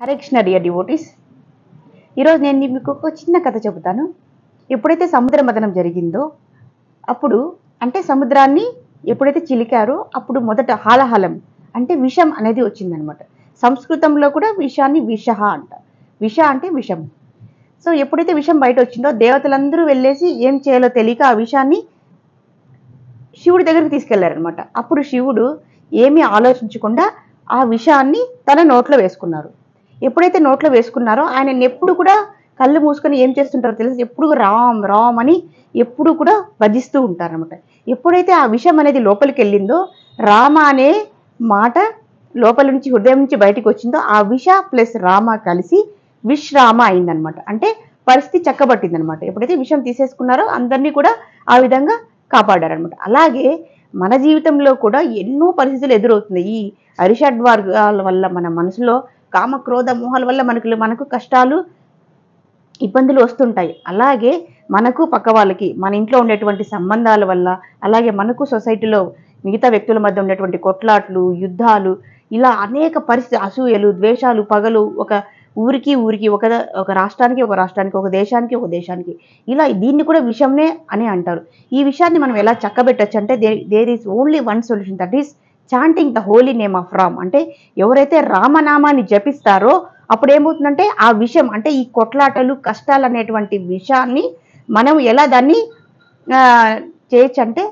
Hare Krishna dear devotees. ఈరోజు నేను మీకు ఒక చిన్న కథ చెబుతాను. ఎప్పుడైతే సముద్ర మథనం జరిగిందో అప్పుడు అంటే సముద్రాన్ని ఎప్పుడైతే చిలికారో అప్పుడు మొదట హాలహలం అంటే విషం అనేది వచ్చిందనమాట. సంస్కృతంలో కూడా విషాన్ని విషహ అంట. విష అంటే విషం. సో ఎప్పుడైతే విషం బయట వచ్చిందో దేవతలందరూ వెళ్ళేసి ఏం చేయాలో తెలియక ఆ విషాన్ని శివుడి దగ్గరికి తీసుకెళ్లారనమాట. అప్పుడు శివుడు ఏమీ ఆలోచించకుండా ఆ విషాన్ని తన నోట్లో వేసుకున్నారు. ఎప్పుడైతే నోట్లో వేసుకున్నారో ఆయన ఎప్పుడు కూడా కళ్ళు మూసుకొని ఏం చేస్తుంటారో తెలుసు, ఎప్పుడు రామ్ రామ్ అని ఎప్పుడు కూడా భజిస్తూ ఉంటారనమాట. ఎప్పుడైతే ఆ విషం అనేది లోపలికి వెళ్ళిందో రామ అనే మాట లోపల నుంచి హృదయం నుంచి బయటకు వచ్చిందో ఆ విష ప్లస్ రామ కలిసి విశ్రామ అయిందనమాట. అంటే పరిస్థితి చక్కబట్టిందనమాట. ఎప్పుడైతే విషం తీసేసుకున్నారో అందరినీ కూడా ఆ విధంగా కాపాడారనమాట. అలాగే మన జీవితంలో కూడా ఎన్నో పరిస్థితులు ఎదురవుతుంది. ఈ అరిషడ్వర్గాల వల్ల మన మనసులో కామ క్రోధ మోహాల వల్ల మనకు కష్టాలు ఇబ్బందులు వస్తుంటాయి. అలాగే మనకు పక్క వాళ్ళకి మన ఇంట్లో ఉండేటువంటి సంబంధాల వల్ల, అలాగే మనకు సొసైటీలో మిగతా వ్యక్తుల మధ్య ఉండేటువంటి కొట్లాట్లు, యుద్ధాలు, ఇలా అనేక పరిస్థితి, అసూయలు, ద్వేషాలు, పగలు, ఒక ఊరికి ఒక రాష్ట్రానికి ఒక దేశానికి ఇలా దీన్ని కూడా విషంనే అని అంటారు. ఈ విషయాన్ని మనం ఎలా చక్కబెట్టచ్చు అంటే there is only one solution, that is chanting the holy name of Ram. అంటే ఎవరైతే రామనామాన్ని జపిస్తారో అప్పుడు ఏమవుతుందంటే ఆ విషయం అంటే ఈ కొట్లాటలు కష్టాలు అనేటువంటి విషయాన్ని మనం ఎలా దాన్ని చేయొచ్చు అంటే